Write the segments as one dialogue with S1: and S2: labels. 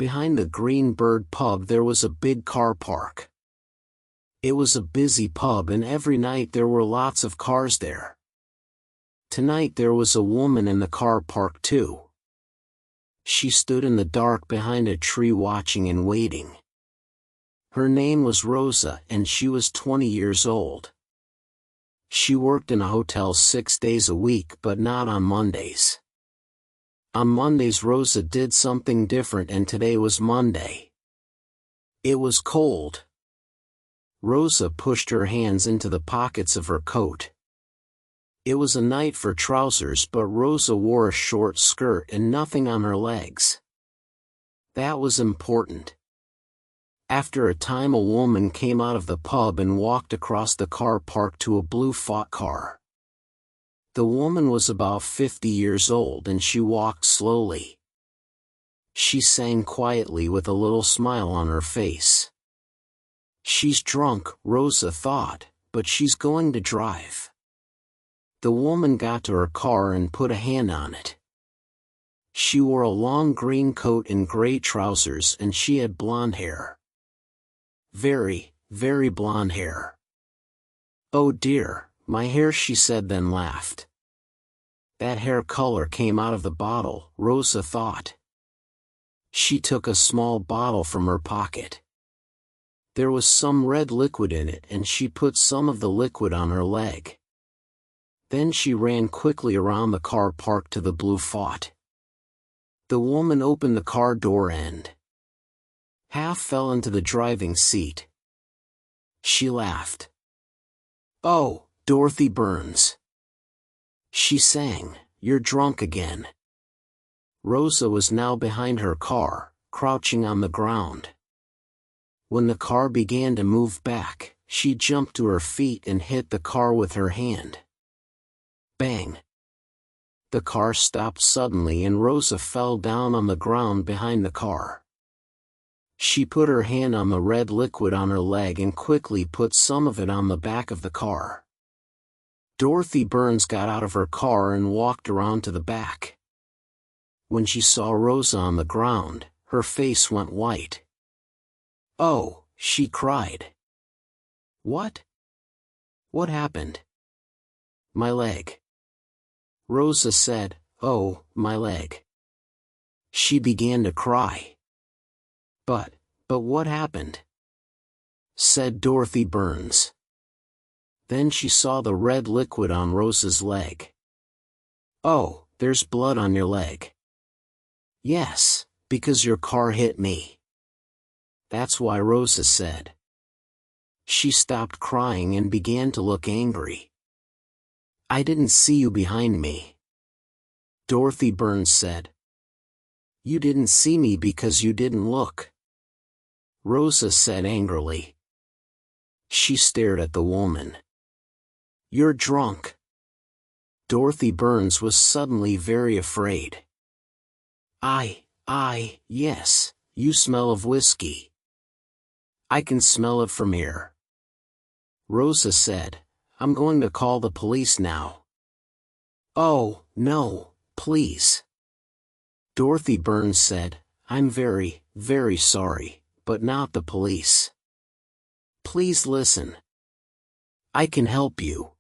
S1: Behind the Green Bird pub there was a big car park. It was a busy pub and every night there were lots of cars there. Tonight there was a woman in the car park too. She stood in the dark behind a tree watching and waiting. Her name was Rosa and she was 20 years old. She worked in a hotel 6 days a week but not on Mondays. On Mondays Rosa did something different and today was Monday. It was cold. Rosa pushed her hands into the pockets of her coat. It was a night for trousers but Rosa wore a short skirt and nothing on her legs. That was important. After a time a woman came out of the pub and walked across the car park to a blue Fiat car. The woman was about 50 years old and she walked slowly. She sang quietly with a little smile on her face. She's drunk, Rosa thought, but she's going to drive. The woman got to her car and put a hand on it. She wore a long green coat and gray trousers and she had blonde hair. Very, very blonde hair. "Oh dear, my hair," she said, then laughed. That hair color came out of the bottle, Rosa thought. She took a small bottle from her pocket. There was some red liquid in it and she put some of the liquid on her leg. Then she ran quickly around the car park to the blue Fiat. The woman opened the car door and half fell into the driving seat. She laughed. "Oh, Dorothy Burns," she sang, "you're drunk again." Rosa was now behind her car, crouching on the ground. When the car began to move back, she jumped to her feet and hit the car with her hand. Bang! The car stopped suddenly and Rosa fell down on the ground behind the car. She put her hand on the red liquid on her leg and quickly put some of it on the back of the car. Dorothy Burns got out of her car and walked around to the back. When she saw Rosa on the ground, her face went white. "Oh," she cried. "What? What happened?" "My leg." Rosa said, "Oh, my leg." She began to cry. But what happened?" said Dorothy Burns. Then she saw the red liquid on Rosa's leg. "Oh, there's blood on your leg." "Yes, because your car hit me." "That's why," Rosa said. She stopped crying and began to look angry. "I didn't see you behind me," Dorothy Burns said. "You didn't see me because you didn't look," Rosa said angrily. She stared at the woman. "You're drunk." Dorothy Burns was suddenly very afraid. Yes, you smell of whiskey." "I can smell it from here," Rosa said. "I'm going to call the police now." "Oh, no, please," Dorothy Burns said. "I'm very, very sorry, but not the police. Please listen. I can help you.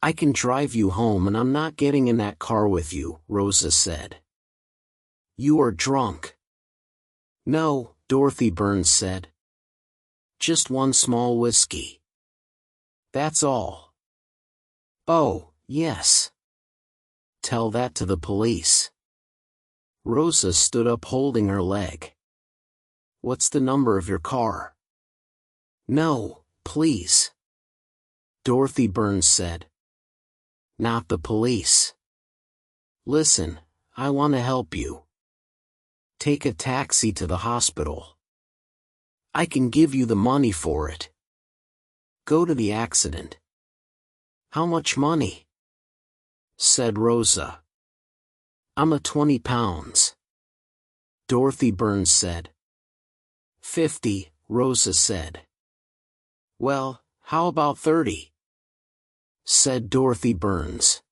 S1: I can drive you home and I'm not getting in that car with you," Rosa said. "You are drunk." "No," Dorothy Burns said. "Just one small whiskey. That's all." "Oh, yes. Tell that to the police." Rosa stood up holding her leg. "What's the number of your car?" "No, please," Dorothy Burns said. "Not the police. Listen, I want to help you. Take a taxi to the hospital. I can give you the money for it. Go to the accident." "How much money?" said Rosa. "I'm a 20 pounds," Dorothy Burns said. 50, Rosa said. "Well, how about 30? said Dorothy Burns.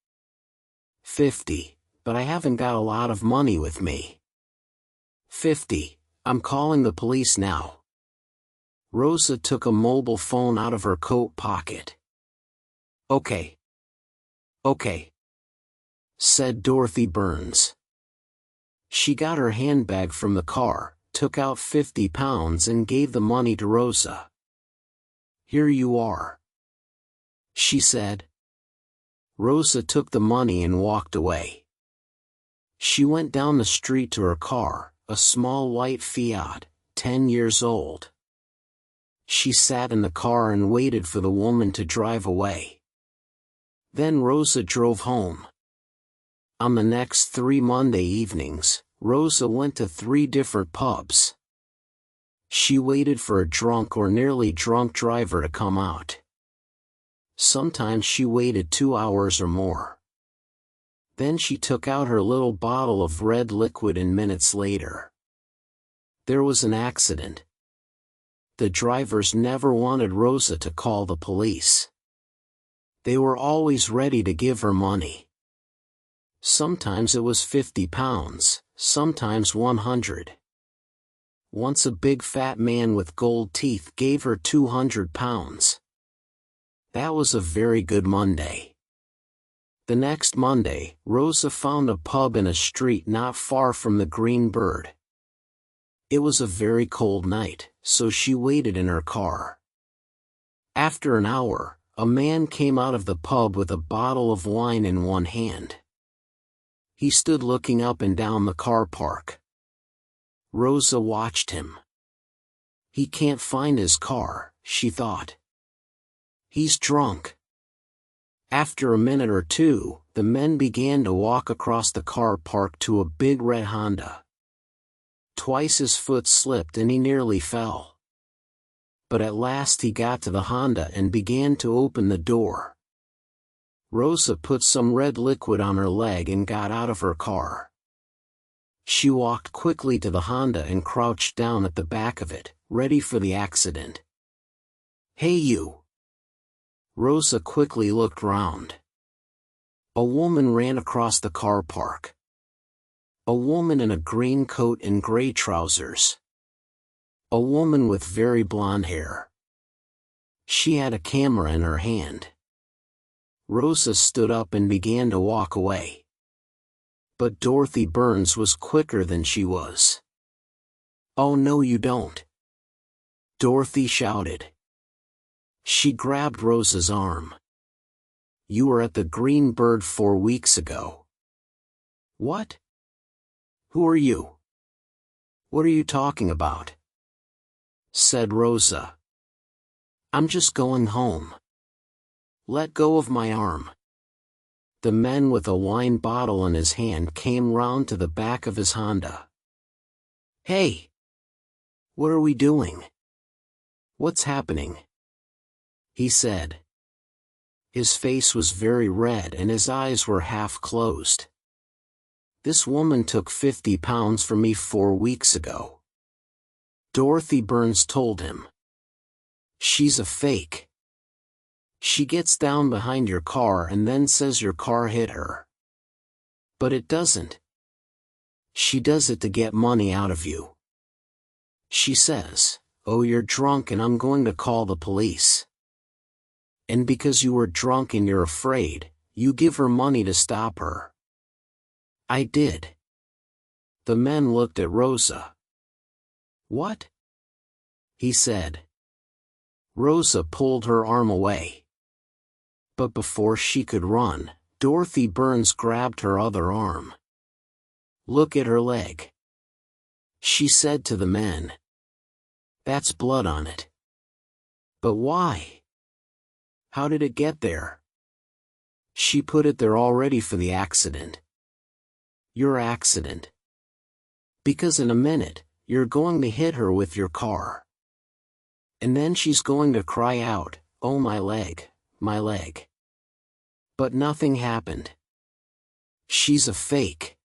S1: 50, but I haven't got a lot of money with me." 50. I'm calling the police now. Rosa took a mobile phone out of her coat pocket. Okay. Okay, said Dorothy Burns. She got her handbag from the car, took out £50 and gave the money to Rosa. Here you are, she said. Rosa took the money and walked away. She went down the street to her car, a small white Fiat, 10 years old. She sat in the car and waited for the woman to drive away. Then Rosa drove home. On the next 3 Monday evenings, Rosa went to 3 different pubs. She waited for a drunk or nearly drunk driver to come out. Sometimes she waited 2 hours or more. Then she took out her little bottle of red liquid and minutes later, there was an accident. The drivers never wanted Rosa to call the police. They were always ready to give her money. Sometimes it was £50, sometimes 100. Once a big fat man with gold teeth gave her £200. That was a very good Monday. The next Monday, Rosa found a pub in a street not far from the Green Bird. It was a very cold night, so she waited in her car. After an hour, a man came out of the pub with a bottle of wine in one hand. He stood looking up and down the car park. Rosa watched him. He can't find his car, she thought. He's drunk. After a minute or two, the men began to walk across the car park to a big red Honda. Twice his foot slipped and he nearly fell. But at last he got to the Honda and began to open the door. Rosa put some red liquid on her leg and got out of her car. She walked quickly to the Honda and crouched down at the back of it, ready for the accident. Hey you! Rosa quickly looked round. A woman ran across the car park. A woman in a green coat and gray trousers. A woman with very blonde hair. She had a camera in her hand. Rosa stood up and began to walk away. But Dorothy Burns was quicker than she was. Oh no you don't! Dorothy shouted. She grabbed Rosa's arm. You were at the Green Bird 4 weeks ago. What? Who are you? What are you talking about? Said Rosa. I'm just going home. Let go of my arm. The man with a wine bottle in his hand came round to the back of his Honda. Hey! What are we doing? What's happening? He said. His face was very red and his eyes were half closed. This woman took £50 from me 4 weeks ago. Dorothy Burns told him. She's a fake. She gets down behind your car and then says your car hit her. But it doesn't. She does it to get money out of you. She says, oh you're drunk and I'm going to call the police. And because you were drunk and you're afraid, you give her money to stop her. I did. The men looked at Rosa. What? He said. Rosa pulled her arm away. But before she could run, Dorothy Burns grabbed her other arm. Look at her leg. She said to the men. That's blood on it. But why? How did it get there? She put it there already for the accident. Your accident. Because in a minute, you're going to hit her with your car. And then she's going to cry out, oh my leg, my leg. But nothing happened. She's a fake.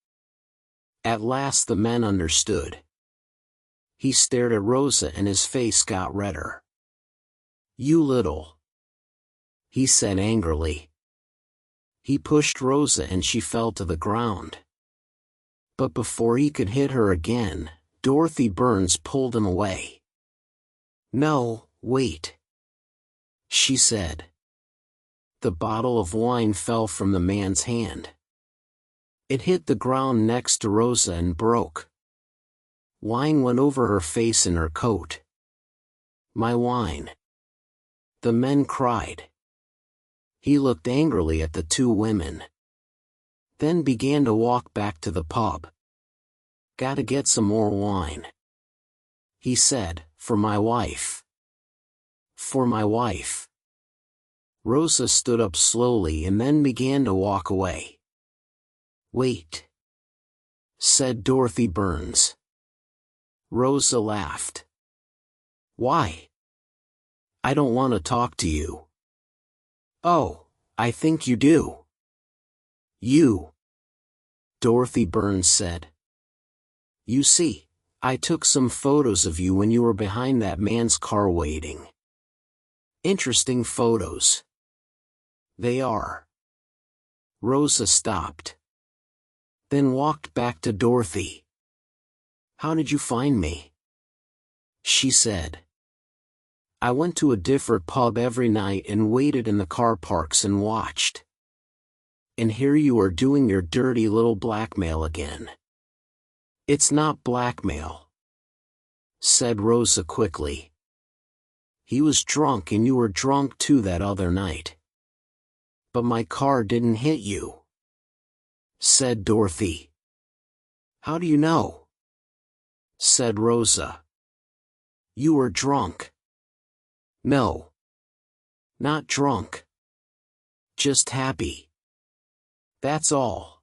S1: At last the men understood. He stared at Rosa and his face got redder. You little, he said angrily. He pushed Rosa and she fell to the ground. But before he could hit her again, Dorothy Burns pulled him away. "No, wait," she said. The bottle of wine fell from the man's hand. It hit the ground next to Rosa and broke. Wine went over her face and her coat. "My wine!" the men cried. He looked angrily at the two women, then began to walk back to the pub. "Gotta get some more wine," he said, "for my wife. For my wife." Rosa stood up slowly and then began to walk away. "Wait," said Dorothy Burns. Rosa laughed. "Why?" "I don't want to talk to you." "Oh, I think you do." "You," Dorothy Burns said. "You see, I took some photos of you when you were behind that man's car waiting. Interesting photos. They are." Rosa stopped, then walked back to Dorothy. "How did you find me?" she said. "I went to a different pub every night and waited in the car parks and watched. And here you are doing your dirty little blackmail again." "It's not blackmail," said Rosa quickly. "He was drunk and you were drunk too that other night." "But my car didn't hit you," said Dorothy. "How do you know?" said Rosa. "You were drunk." "No. Not drunk. Just happy. That's all,"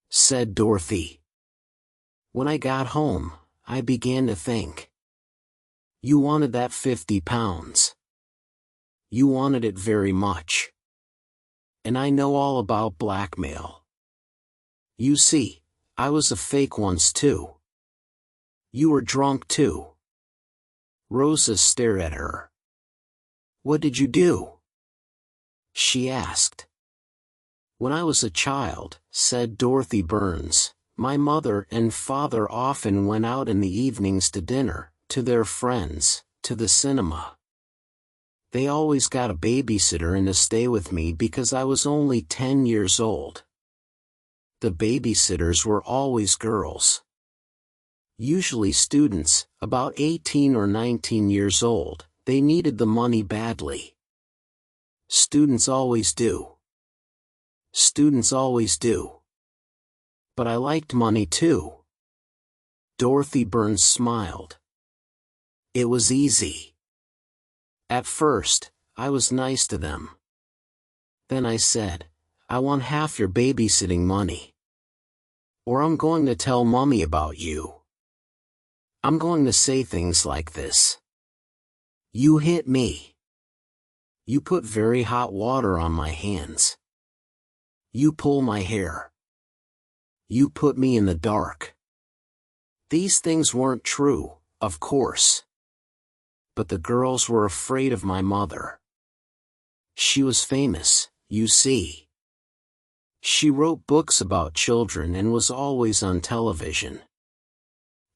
S1: said Dorothy. "When I got home, I began to think. You wanted that 50 pounds. You wanted it very much. And I know all about blackmail. You see, I was a fake once too. You were drunk too." Rosa stared at her. "What did you do?" she asked. "When I was a child," said Dorothy Burns, "my mother and father often went out in the evenings to dinner, to their friends, to the cinema. They always got a babysitter in to stay with me because I was only 10 years old. The babysitters were always girls. Usually students, about 18 or 19 years old. They needed the money badly. Students always do. Students always do. But I liked money too." Dorothy Burns smiled. "It was easy. At first, I was nice to them. Then I said, I want half your babysitting money. Or I'm going to tell Mommy about you. I'm going to say things like this. You hit me. You put very hot water on my hands. You pull my hair. You put me in the dark." These things weren't true, of course. But the girls were afraid of my mother. She was famous, you see. She wrote books about children and was always on television.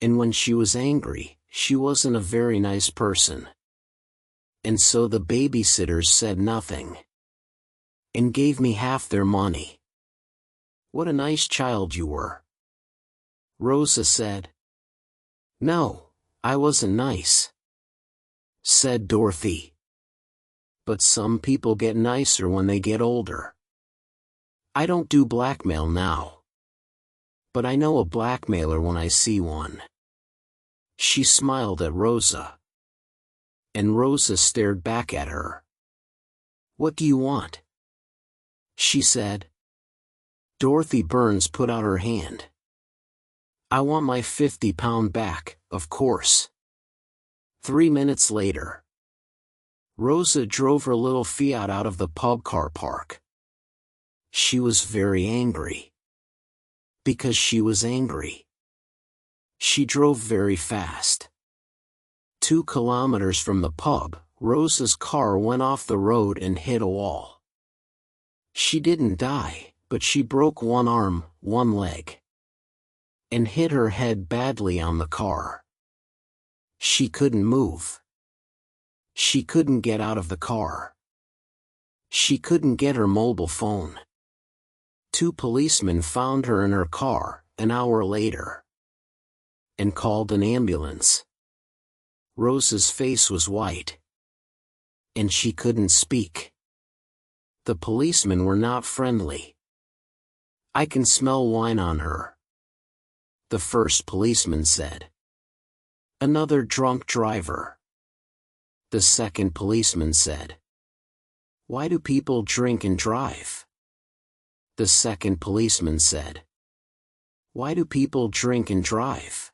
S1: And when she was angry, she wasn't a very nice person. And so the babysitters said nothing. And gave me half their money. What a nice child you were. Rosa said. No, I wasn't nice, said Dorothy. But some people get nicer when they get older. I don't do blackmail now. But I know a blackmailer when I see one. She smiled at Rosa. And Rosa stared back at her. What do you want? She said. Dorothy Burns put out her hand. I want my 50-pound back, of course. 3 minutes later. Rosa drove her little Fiat out of the pub car park. She was very angry. Because she was angry. She drove very fast. 2 kilometers from the pub, Rosa's car went off the road and hit a wall. She didn't die, but she broke one arm, one leg. and hit her head badly on the car. She couldn't move. She couldn't get out of the car. She couldn't get her mobile phone. 2 policemen found her in her car an hour later and called an ambulance. Rose's face was white, and she couldn't speak. The policemen were not friendly. "I can smell wine on her," the first policeman said. "Another drunk driver," the second policeman said. "Why do people drink and drive?" the second policeman said. "Why do people drink and drive?"